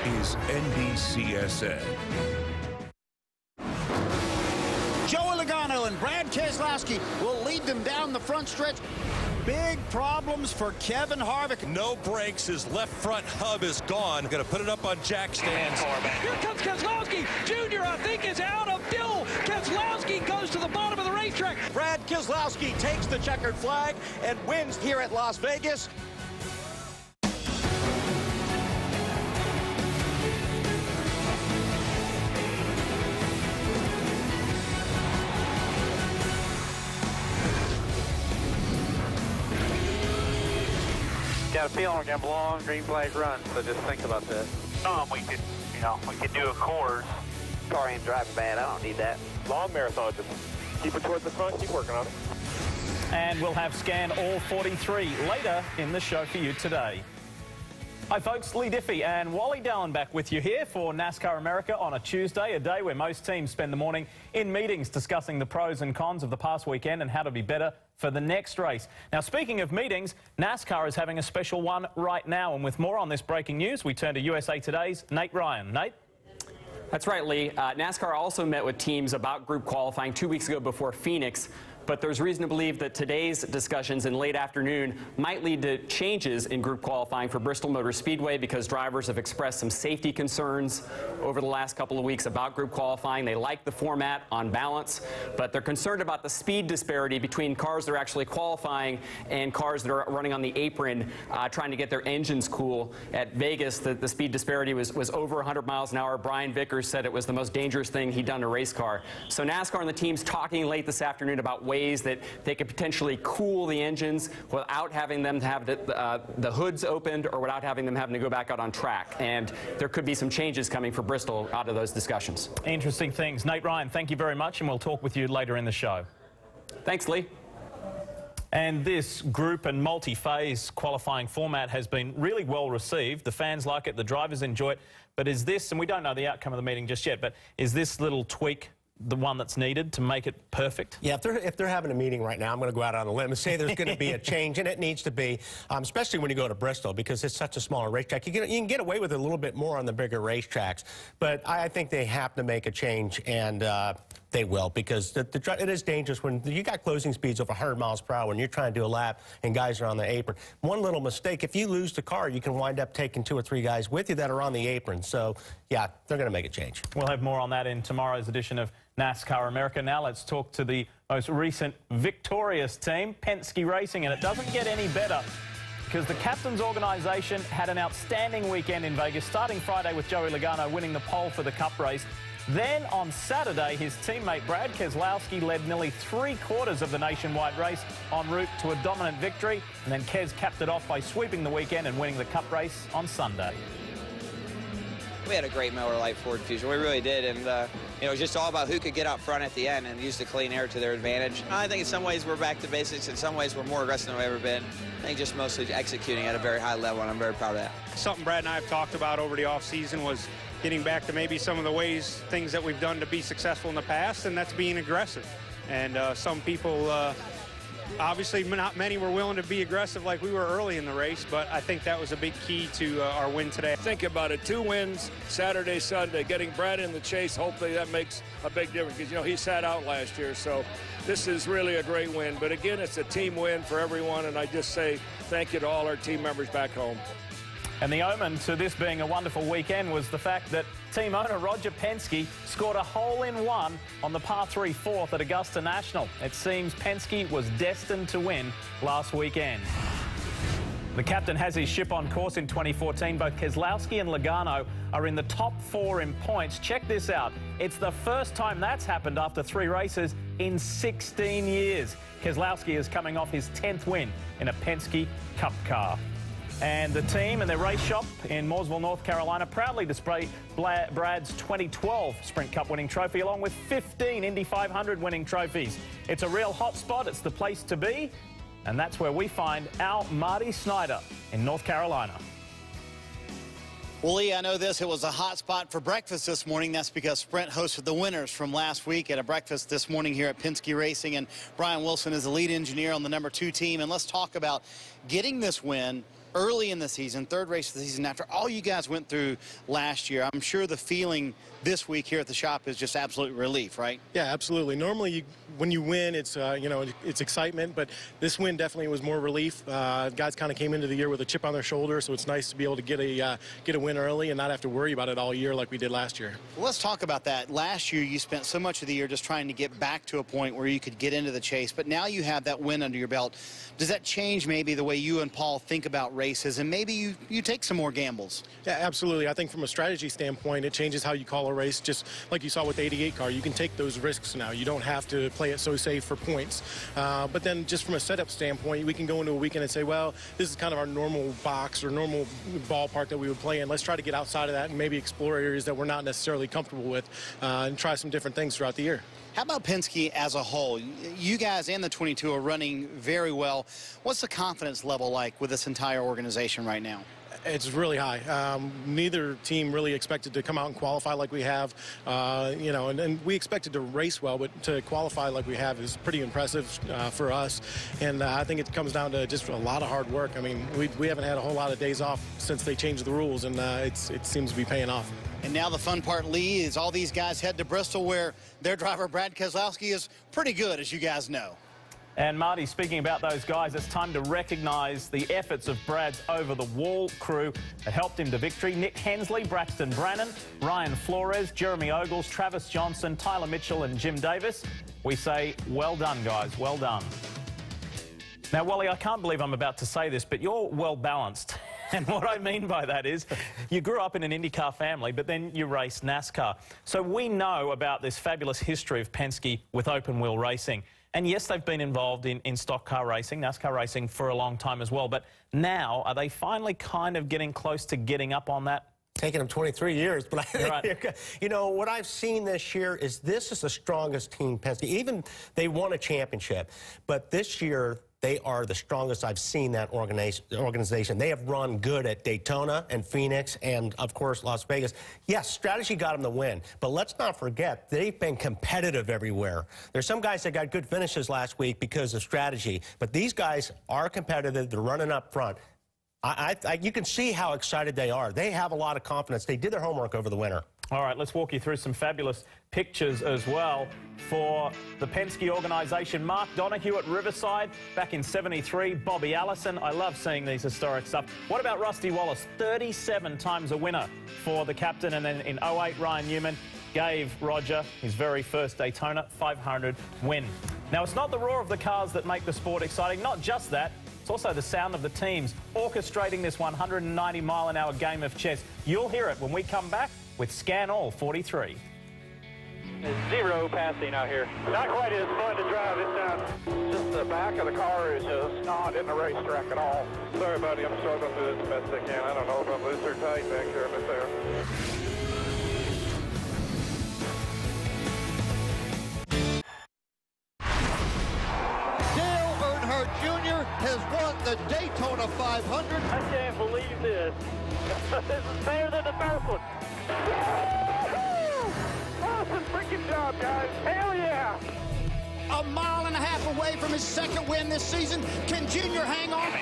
is NBCSN. Joey Logano and Brad Keselowski will lead them down the front stretch. Big problems for Kevin Harvick. No brakes. His left front hub is gone. Going to put it up on jack stands. Here comes Keselowski. Junior, I think, is out of fuel. Keselowski goes to the bottom of the racetrack. Brad Keselowski takes the checkered flag and wins here at Las Vegas. Got a feeling we're going to blow on green flag run, so just think about that. We could do a course. Car ain't driving bad, I don't need that. Long marathon, just keep it towards the front, keep working on it. And we'll have Scan All 43 later in the show for you today. Hi folks, Lee Diffie and Wally Dallin back with you here for NASCAR America on a Tuesday, a day where most teams spend the morning in meetings discussing the pros and cons of the past weekend and how to be better for the next race. Now, speaking of meetings, NASCAR is having a special one right now, and with more on this breaking news, we turn to USA Today's Nate Ryan. Nate? That's right, Lee. NASCAR also met with teams about group qualifying 2 weeks ago before Phoenix. But there's reason to believe that today's discussions in late afternoon might lead to changes in group qualifying for Bristol Motor Speedway because drivers have expressed some safety concerns over the last couple of weeks about group qualifying. They like the format on balance, but they're concerned about the speed disparity between cars that are actually qualifying and cars that are running on the apron trying to get their engines cool. At Vegas, the speed disparity was over 100 miles an hour. Brian Vickers said it was the most dangerous thing he'd done in a race car. So NASCAR and the team's talking late this afternoon about ways that they could potentially cool the engines without having them to have the hoods opened or without having them having to go back out on track. And there could be some changes coming for Bristol out of those discussions. Interesting things. Nate Ryan, thank you very much, and we'll talk with you later in the show. Thanks, Lee. And this group and multi-phase qualifying format has been really well received. The fans like it, the drivers enjoy it. But is this, and we don't know the outcome of the meeting just yet, but is this little tweak the one that's needed to make it perfect? Yeah, if they're having a meeting right now, I'm going to go out on a limb and say there's going to be a change, and it needs to be, especially when you go to Bristol, because it's such a smaller racetrack. You can get away with it a little bit more on the bigger racetracks, but I think they have to make a change, and they will, because it is dangerous when you got closing speeds over 100 miles per hour when you're trying to do a lap and guys are on the apron. One little mistake, if you lose the car, you can wind up taking 2 or 3 guys with you that are on the apron. So, yeah, they're going to make a change. We'll have more on that in tomorrow's edition of NASCAR America. Now let's talk to the most recent victorious team, Penske Racing, and it doesn't get any better because the captain's organisation had an outstanding weekend in Vegas, starting Friday with Joey Logano winning the pole for the Cup race. Then on Saturday, his teammate Brad Keselowski led nearly 3/4 of the nationwide race en route to a dominant victory, and then Kes capped it off by sweeping the weekend and winning the Cup race on Sunday. We had a great Miller Lite Ford Fusion. We really did, and it was just all about who could get out front at the end and use the clean air to their advantage. I think in some ways we're back to basics. In some ways we're more aggressive than we've ever been. I think just mostly executing at a very high level, and I'm very proud of that. Something Brad and I have talked about over the offseason was getting back to maybe some of the things that we've done to be successful in the past, and that's being aggressive. And some people, obviously not many were willing to be aggressive like we were early in the race, but I think that was a big key to our win today. Think about it, 2 wins, Saturday, Sunday, getting Brad in the chase, hopefully that makes a big difference because, he sat out last year, so this is really a great win. But again, it's a team win for everyone, and I just say thank you to all our team members back home. And the omen to this being a wonderful weekend was the fact that team owner Roger Penske scored a hole-in-one on the par 3 4th at Augusta National. It seems Penske was destined to win last weekend. The captain has his ship on course in 2014. Both Keselowski and Logano are in the top 4 in points. Check this out. It's the first time that's happened after 3 races in 16 years. Keselowski is coming off his 10th win in a Penske Cup car. And the team and their race shop in Mooresville, North Carolina, proudly display Brad's 2012 Sprint Cup winning trophy, along with 15 Indy 500 winning trophies. It's a real hot spot. It's the place to be. And that's where we find our Marty Snyder in North Carolina. Well, Lee, I know this. It was a hot spot for breakfast this morning. That's because Sprint hosted the winners from last week at a breakfast this morning here at Penske Racing. And Brian Wilson is the lead engineer on the #2 team. And let's talk about getting this win early in the season, third race of the season, after all you guys went through last year, I'm sure the feeling this week here at the shop is just absolute relief, right? Yeah, absolutely. Normally, when you win, it's you know, it's excitement, but this win definitely was more relief. Guys kind of came into the year with a chip on their shoulder, so it's nice to be able to get a win early and not have to worry about it all year like we did last year. Well, let's talk about that. Last year, you spent so much of the year just trying to get back to a point where you could get into the chase, but now you have that win under your belt. Does that change maybe the way you and Paul think about races, and maybe you take some more gambles? Yeah, absolutely. I think from a strategy standpoint, it changes how you call a race. Just like you saw with the 88 car, you can take those risks now. You don't have to play it so safe for points. But then just from a setup standpoint, we can go into a weekend and say, well, this is kind of our normal box or normal ballpark that we would play in. Let's try to get outside of that and maybe explore areas that we're not necessarily comfortable with and try some different things throughout the year. How about Penske as a whole? You guys and the 22 are running very well. What's the confidence level like with this entire organization right now? It's really high. Neither team really expected to come out and qualify like we have, you know, and we expected to race well, but to qualify like we have is pretty impressive for us. And I think it comes down to just a lot of hard work. I mean, we haven't had a whole lot of days off since they changed the rules, and it seems to be paying off. And now the fun part, Lee, is all these guys head to Bristol, where their driver, Brad Keselowski, is pretty good, as you guys know. And Marty, speaking about those guys, it's time to recognise the efforts of Brad's over-the-wall crew that helped him to victory. Nick Hensley, Braxton Brannan, Ryan Flores, Jeremy Ogles, Travis Johnson, Tyler Mitchell and Jim Davis. We say, well done, guys, well done. Now, Wally, I can't believe I'm about to say this, but you're well-balanced. And what I mean by that is you grew up in an IndyCar family, but then you raced NASCAR. So we know about this fabulous history of Penske with open-wheel racing. And yes, they've been involved in stock car racing, NASCAR racing, for a long time as well. But now, are they finally kind of getting close to getting up on that? Taking them 23 years, but I think, right. You know, what I've seen this year is this is the strongest team, Penske. Even they won a championship, but this year they are the strongest I've seen that organization. They have run good at Daytona and Phoenix and, of course, Las Vegas. Yes, strategy got them the win, but let's not forget they've been competitive everywhere. There's some guys that got good finishes last week because of strategy, but these guys are competitive. They're running up front. You can see how excited they are. They have a lot of confidence. They did their homework over the winter. All right, let's walk you through some fabulous pictures as well for the Penske organisation. Mark Donohue at Riverside back in '73. Bobby Allison. I love seeing these historic stuff. What about Rusty Wallace? 37 times a winner for the captain. And then in '08, Ryan Newman gave Roger his very first Daytona 500 win. Now, it's not the roar of the cars that make the sport exciting. Not just that. It's also the sound of the teams orchestrating this 190-mile-an-hour game of chess. You'll hear it when we come back with Scan All 43. Zero passing out here. Not quite as fun to drive it. Just the back of the car is just not in the racetrack at all. Sorry, buddy. I'm struggling through this the best I can. I don't know if I'm loose or tight back here, but there. Has won the Daytona 500. I can't believe this. This is better than the first one. Awesome freaking job, guys. Hell yeah. A mile and a half away from his second win this season. Can Junior hang on?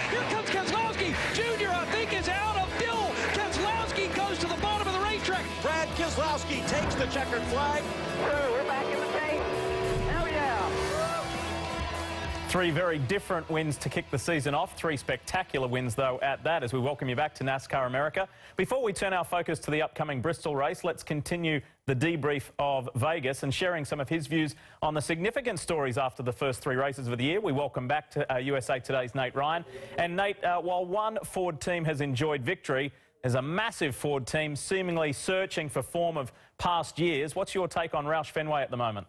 Here comes Keselowski. Junior, I think, is out of fuel. Keselowski goes to the bottom of the racetrack. Brad Keselowski takes the checkered flag. We're back in the chase. Hell yeah. Three very different wins to kick the season off. Three spectacular wins, though, at that, as we welcome you back to NASCAR America. Before we turn our focus to the upcoming Bristol race, let's continue the debrief of Vegas and sharing some of his views on the significant stories after the first three races of the year. We welcome back to USA Today's Nate Ryan. And, Nate, while one Ford team has enjoyed victory, there's a massive Ford team seemingly searching for form of past years. What's your take on Roush Fenway at the moment?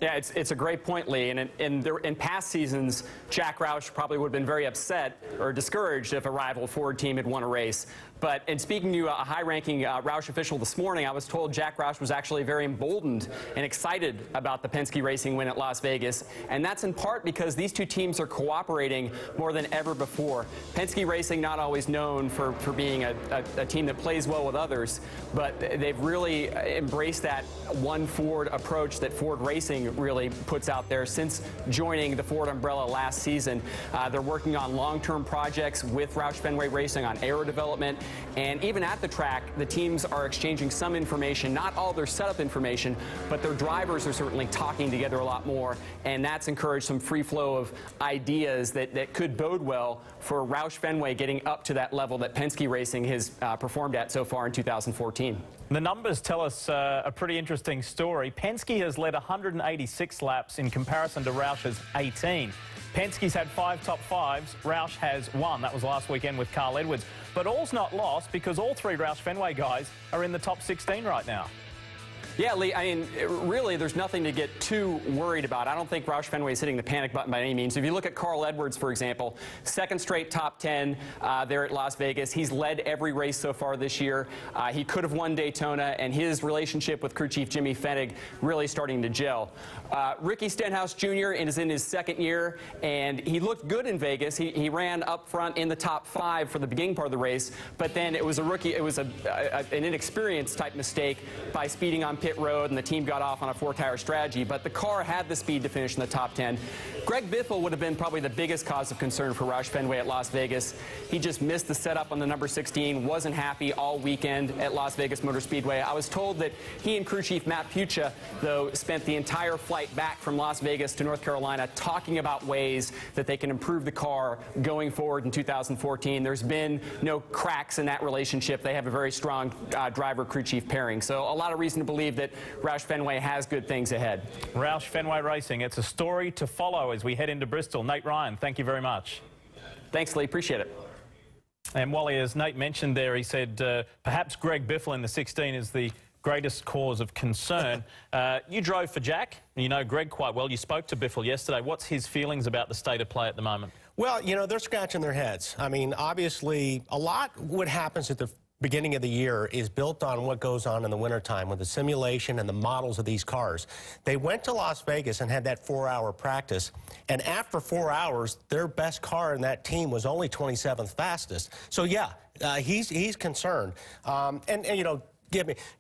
Yeah, it's a great point, Lee. And in past seasons, Jack Roush probably would have been very upset or discouraged if a rival Ford team had won a race. But in speaking to a high-ranking Roush official this morning, I was told Jack Roush was actually very emboldened and excited about the Penske Racing win at Las Vegas. And that's in part because these two teams are cooperating more than ever before. Penske Racing not always known for being a team that plays well with others, but they've really embraced that one Ford approach that Ford Racing really puts out there since joining the Ford umbrella last season. They're working on long-term projects with Roush Fenway Racing on aero development. And even at the track, the teams are exchanging some information, not all their setup information, but their drivers are certainly talking together a lot more. And that's encouraged some free flow of ideas that could bode well for Roush Fenway getting up to that level that Penske Racing has performed at so far in 2014. The numbers tell us a pretty interesting story. Penske has led 186 laps in comparison to Roush's 18. Penske's had 5 top 5s. Roush has 1. That was last weekend with Carl Edwards. But all's not lost because all 3 Roush Fenway guys are in the top 16 right now. Yeah, Lee, I mean, really, there's nothing to get too worried about. I don't think Roush Fenway is hitting the panic button by any means. If you look at Carl Edwards, for example, second straight top 10 there at Las Vegas. He's led every race so far this year. He could have won Daytona, and his relationship with crew chief Jimmy Fennig really starting to gel. Ricky Stenhouse Jr. is in his second year, and he looked good in Vegas. He ran up front in the top 5 for the beginning part of the race, but then it was an inexperienced type mistake by speeding on pit road, and the team got off on a 4-tire strategy, but the car had the speed to finish in the top 10. Greg Biffle would have been probably the biggest cause of concern for Roush Fenway at Las Vegas. He just missed the setup on the number 16, wasn't happy all weekend at Las Vegas Motor Speedway. I was told that he and crew chief Matt Puccia, though, spent the entire flight back from Las Vegas to North Carolina talking about ways that they can improve the car going forward in 2014. There's been no cracks in that relationship. They have a very strong driver-crew chief pairing, so a lot of reason to believe that Roush Fenway has good things ahead. Roush Fenway Racing, it's a story to follow as we head into Bristol. Nate Ryan, thank you very much. Thanks, Lee. Appreciate it. And Wally, as Nate mentioned there, he said perhaps Greg Biffle in the 16 is the greatest cause of concern. You drove for Jack. You know Greg quite well. You spoke to Biffle yesterday. What's his feelings about the state of play at the moment? Well, you know, they're scratching their heads. I mean, obviously, a lot what happens at the beginning of the year is built on what goes on in the wintertime with the simulation and the models of these cars. They went to Las Vegas and had that 4-hour practice, and after 4 hours, their best car in that team was only 27th fastest. So, yeah, he's concerned. And, you know,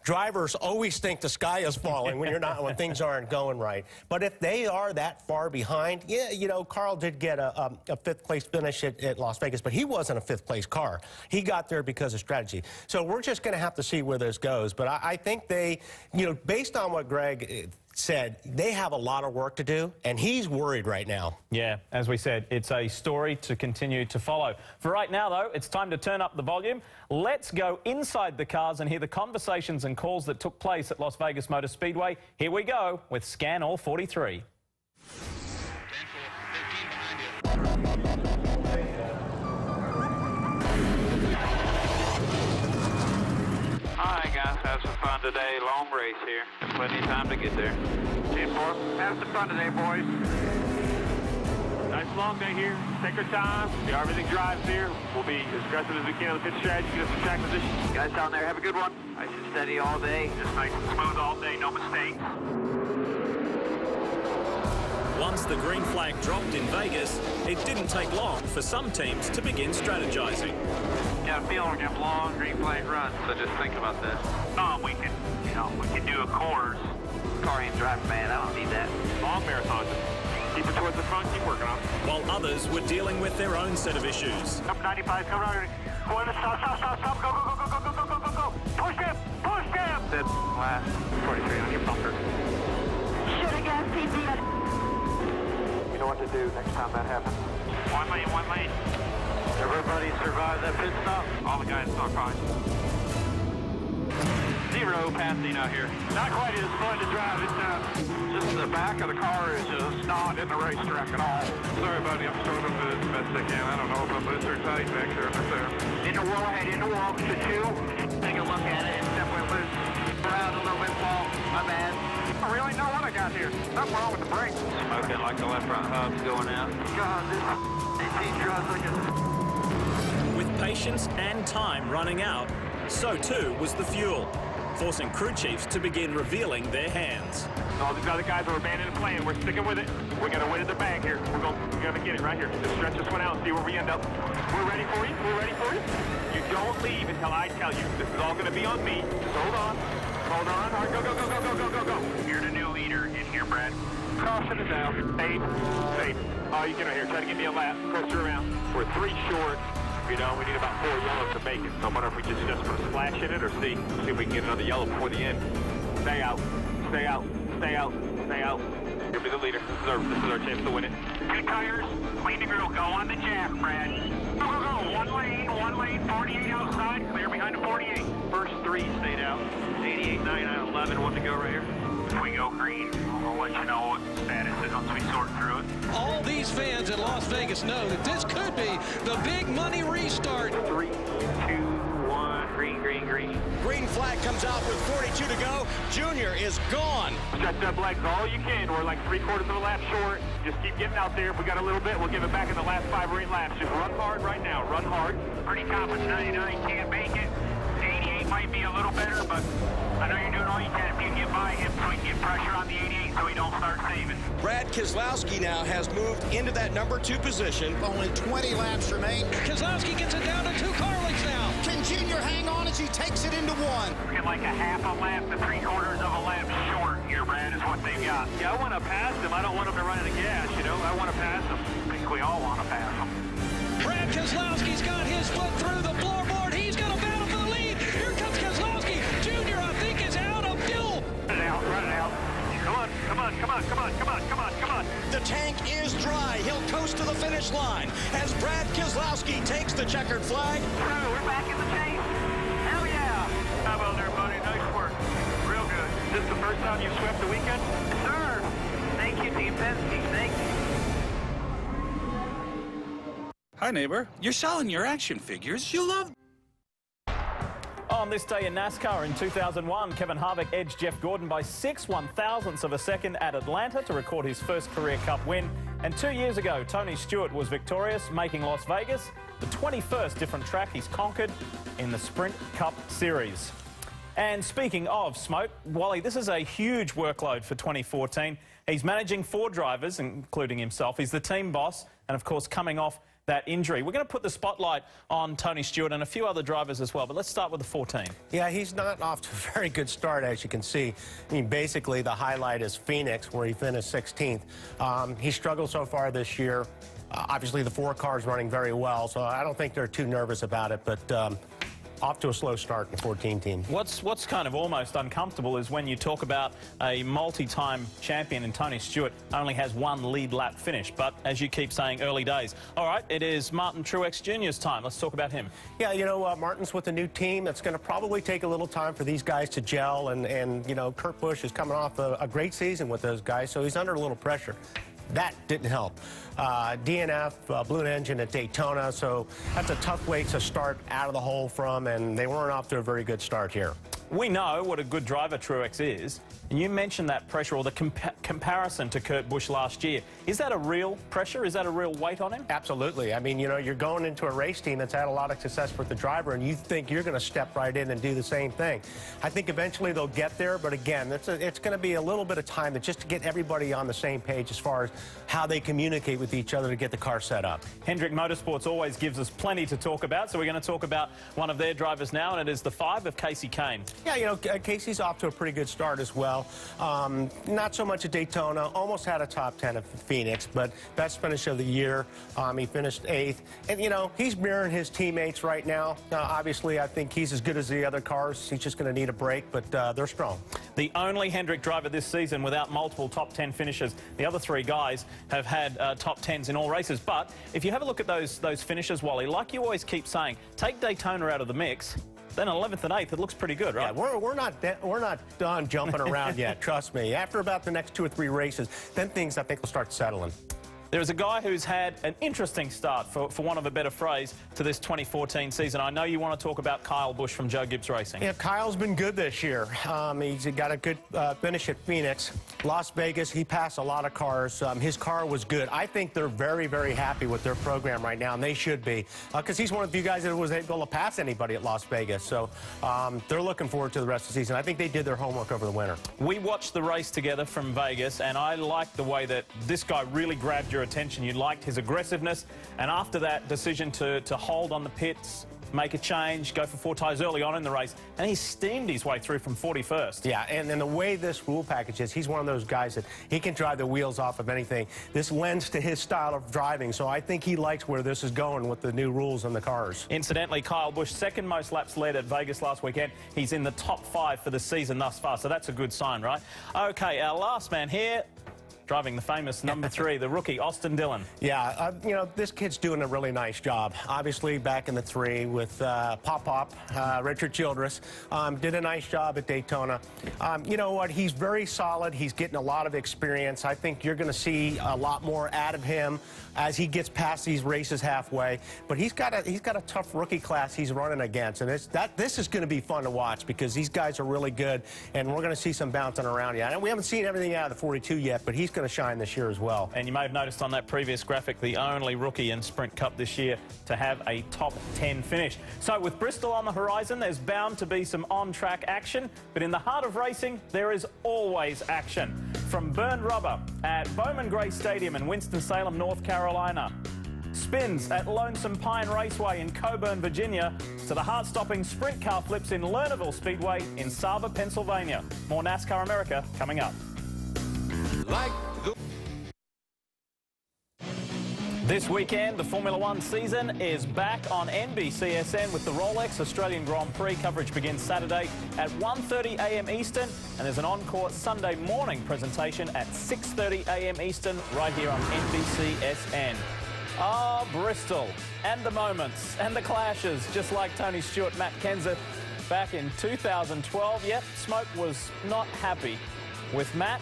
drivers always think the sky is falling when things aren't going right. But if they are that far behind, yeah, you know, Carl did get a 5th place finish at Las Vegas, but he wasn't a 5th place car. He got there because of strategy. So we're just going to have to see where this goes. But I think they, you know, based on what Greg said, they have a lot of work to do, and he's worried right now. Yeah, as we said, it's a story to continue to follow. For right now, though, it's time to turn up the volume. Let's go inside the cars and hear the conversations and calls that took place at Las Vegas Motor Speedway. Here we go with Scan All 43. Hi guys, have some fun today. Long race here. Plenty of time to get there. 10-4. Have some fun today, boys. Nice long day here. Take our time. See how everything drives here. We'll be as aggressive as we can on the pit strategy, get us some track position. Guys down there, have a good one. Nice and steady all day. Just nice and smooth all day, no mistakes. Once the green flag dropped in Vegas, it didn't take long for some teams to begin strategizing. Got a feeling we're gonna have long green flag run, so just think about that. We can, you know, we can do a course. Car ain't driving, man. I don't need that. Long marathon. Keep it towards the front, keep working on it. While others were dealing with their own set of issues. Up 95, come around. Go in, stop, go, go. Push him. That's last 43 on your bumper. Should have got PP. You know what to do next time that happens. One lane. Everybody survived that pit stop. All the guys saw fine. 0 passing out here. Not quite as fun to drive. It's just the back of the car is just not in the racetrack at all. Sorry, buddy. I'm struggling with it as best I can. I don't know if I'm loose or tight back there. In the wall, head in the wall to 2. Take a look at it. It's definitely loose. Around a little bit, Paul. My bad. I really know what I got here. Nothing wrong with the brakes. Smoking like the left front hub's going out. God, this AC drives like a... With patience and time running out, so too was the fuel, forcing crew chiefs to begin revealing their hands. All these other guys are abandoning the plan. We're sticking with it. We're going to win at the bank here. We're going to get it right here. Just stretch this one out and see where we end up. We're ready for you. We're ready for you. You don't leave until I tell you. This is all going to be on me. Just hold on. Hold on. All right, go, go, go, go, go, go, go, go. You're the new leader in here, Brad. Caution is out. Safe. Safe. Oh, you get right here. Try to give me a lap. Press her around. We're 3 short. You know, we need about 4 yellows to make it. So I wonder if we just put a splash in it or see if we can get another yellow before the end. Stay out. Stay out. Stay out. Stay out. You'll be the leader. This is our chance to win it. Good tires. Clean the grill. Go on the jack, Brad. Go, go, go. One lane, 48 outside. Clear behind the 48. First 3 stayed out. 88, 9, 11. 1 to go right here. If we go green, we'll let you know what status is once we sort through it. All these fans in Las Vegas know that this could be the big money restart. 3, 2, 1. Green, green, green. Green flag comes out with 42 to go. Junior is gone. Stretch up legs all you can. We're like 3/4 of a lap short. Just keep getting out there. If we got a little bit, we'll give it back in the last 5 or 8 laps. Just run hard right now. Run hard. Pretty confident 99 can't make it. 88 might be a little better, but I know you're doing all you can. If you can get by him so he can get pressure on the 88 so he don't start saving. Brad Keselowski now has moved into that number 2 position. Only 20 laps remain. Keselowski gets it down to 2 car lengths now. Can Junior hang on as he takes it into 1? We're getting like a half a lap to 3/4 of a lap short here, Brad, is what they've got. Yeah, I want to pass him. I don't want him to run out of gas, you know. I want to pass him. I think we all want to pass him. Brad Keselowski's got his foot through the floorboard. He's going to battle for the lead. Here comes Keselowski. Junior, I think, is out of fuel. Run it out, run it out. Come on, come on, come on, come on, come on, come on, come on. The tank is dry. He'll coast to the finish line as Brad Keselowski takes the checkered flag. We're back in the chase. Hell yeah. How about there, buddy? Nice work. Real good. Is this the first time you've swept the weekend? Sir. Thank you, Team Penske. Thank you. Hi, neighbor. You're selling your action figures. You love... On this day in NASCAR in 2001, Kevin Harvick edged Jeff Gordon by 6 1/1000ths of a second at Atlanta to record his first career Cup win. And 2 years ago, Tony Stewart was victorious, making Las Vegas the 21st different track he's conquered in the Sprint Cup Series. And speaking of smoke, Wally, this is a huge workload for 2014. He's managing 4 drivers, including himself. He's the team boss, and of course, coming off that injury. We're going to put the spotlight on Tony Stewart and a few other drivers as well, but let's start with the 14. Yeah, he's not off to a very good start, as you can see. I mean, basically, the highlight is Phoenix, where he finished 16th. He struggled so far this year. Obviously, the 4 cars running very well, so I don't think they're too nervous about it, but off to a slow start in the 14 team. What's kind of almost uncomfortable is when you talk about a multi-time champion, and Tony Stewart only has 1 lead lap finish. But as you keep saying, early days. All right, it is Martin Truex Jr.'s time. Let's talk about him. Yeah, you know, Martin's with a new team. It's going to probably take a little time for these guys to gel, and you know, Kurt Busch is coming off a great season with those guys, so he's under a little pressure. That didn't help. DNF, blew an engine at Daytona, so that's a tough way to start out of the hole from, and they weren't off to a very good start here. We know what a good driver Truex is, and you mentioned that pressure or the comparison to Kurt Busch last year. Is that a real pressure? Is that a real weight on him? Absolutely. I mean, you know, you're going into a race team that's had a lot of success with the driver, and you think you're going to step right in and do the same thing. I think eventually they'll get there, but again, it's going to be a little bit of time just to get everybody on the same page as far as how they communicate with each other to get the car set up. Hendrick Motorsports always gives us plenty to talk about, so we're going to talk about one of their drivers now, and it is the 5 of Casey Kane. Yeah, you know, Casey's off to a pretty good start as well. Not so much at Daytona, almost had a top 10 at Phoenix, but best finish of the year. He finished 8th. And, you know, he's mirroring his teammates right now. Obviously, I think he's as good as the other cars. He's just going to need a break, but they're strong. The only Hendrick driver this season without multiple top 10 finishes. The other 3 guys have had top 10s in all races. But if you have a look at those finishes, Wally, like you always keep saying, take Daytona out of the mix. Then 11th and 8th, it looks pretty good, right? Yeah, we're not done jumping around yet, trust me. After about the next 2 or 3 races, then things, I think, will start settling. There is a guy who's had an interesting start, for want of a better phrase, to this 2014 season. I know you want to talk about Kyle Busch from Joe Gibbs Racing. Yeah, Kyle's been good this year. He's got a good finish at Phoenix. Las Vegas, he passed a lot of cars. His car was good. I think they're very, very happy with their program right now, and they should be, because he's one of the few guys that was able to pass anybody at Las Vegas. So they're looking forward to the rest of the season. I think they did their homework over the winter. We watched the race together from Vegas, and I liked the way that this guy really grabbed your attention. You liked his aggressiveness, and after that decision to hold on the pits, make a change, go for 4 tires early on in the race, and he steamed his way through from 41st. Yeah, and the way this rule package is, he's one of those guys that he can drive the wheels off of anything. This lends to his style of driving, so I think he likes where this is going with the new rules on the cars. Incidentally, Kyle Busch, second most laps led at Vegas last weekend. He's in the top 5 for the season thus far, so that's a good sign, right? Okay, our last man here, driving the famous number 3, the rookie, Austin Dillon. Yeah, you know, this kid's doing a really nice job. Obviously, back in the 3 with Pop, Richard Childress. Did a nice job at Daytona. You know what? He's very solid. He's getting a lot of experience. I think you're going to see a lot more out of him as he gets past these races halfway. But he's got a tough rookie class he's running against, and this is going to be fun to watch because these guys are really good, and we're going to see some bouncing around yet. And we haven't seen everything out of the 42 yet, but he's going to shine this year as well. And you may have noticed on that previous graphic, the only rookie in Sprint Cup this year to have a top 10 finish. So with Bristol on the horizon, there's bound to be some on-track action, but in the heart of racing, there is always action. From burned rubber at Bowman Gray Stadium in Winston-Salem, North Carolina, spins at Lonesome Pine Raceway in Coburn, Virginia, to the heart-stopping sprint car flips in Lernerville Speedway in Saba, Pennsylvania. More NASCAR America coming up. This weekend, the Formula One season is back on NBCSN with the Rolex Australian Grand Prix. Coverage begins Saturday at 1:30 a.m. Eastern, and there's an encore Sunday morning presentation at 6:30 a.m. Eastern right here on NBCSN. Ah, Bristol, and the moments, and the clashes, just like Tony Stewart, Matt Kenseth back in 2012. Yep, Smoke was not happy with Matt,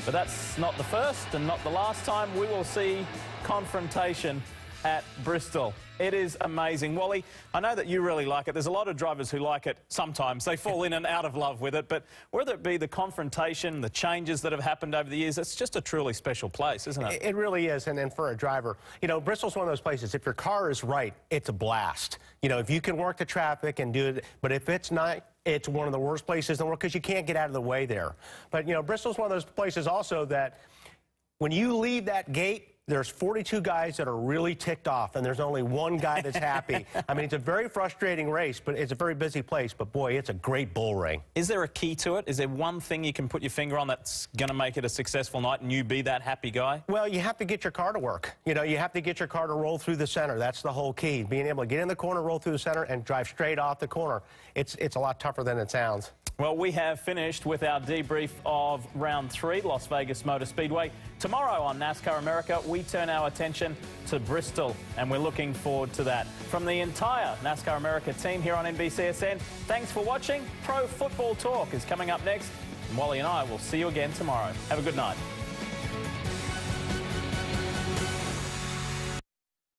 but that's not the first and not the last time we will see confrontation at Bristol. It is amazing. Wally, I know that you really like it. There's a lot of drivers who like it sometimes. They fall in and out of love with it. But whether it be the confrontation, the changes that have happened over the years, it's just a truly special place, isn't it? It really is. And for a driver, you know, Bristol's one of those places, if your car is right, it's a blast. You know, if you can work the traffic and do it, but if it's not, it's one of the worst places in the world because you can't get out of the way there. But, you know, Bristol's one of those places also that when you leave that gate, there's 42 guys that are really ticked off, and there's only one guy that's happy. I mean, it's a very frustrating race, but it's a very busy place. But, boy, it's a great bull ring. Is there a key to it? Is there one thing you can put your finger on that's going to make it a successful night and you be that happy guy? Well, you have to get your car to work. You know, you have to get your car to roll through the center. That's the whole key, being able to get in the corner, roll through the center, and drive straight off the corner. It's a lot tougher than it sounds. Well, we have finished with our debrief of Round 3, Las Vegas Motor Speedway. Tomorrow on NASCAR America, we turn our attention to Bristol, and we're looking forward to that. From the entire NASCAR America team here on NBCSN, thanks for watching. Pro Football Talk is coming up next, and Wally and I will see you again tomorrow. Have a good night.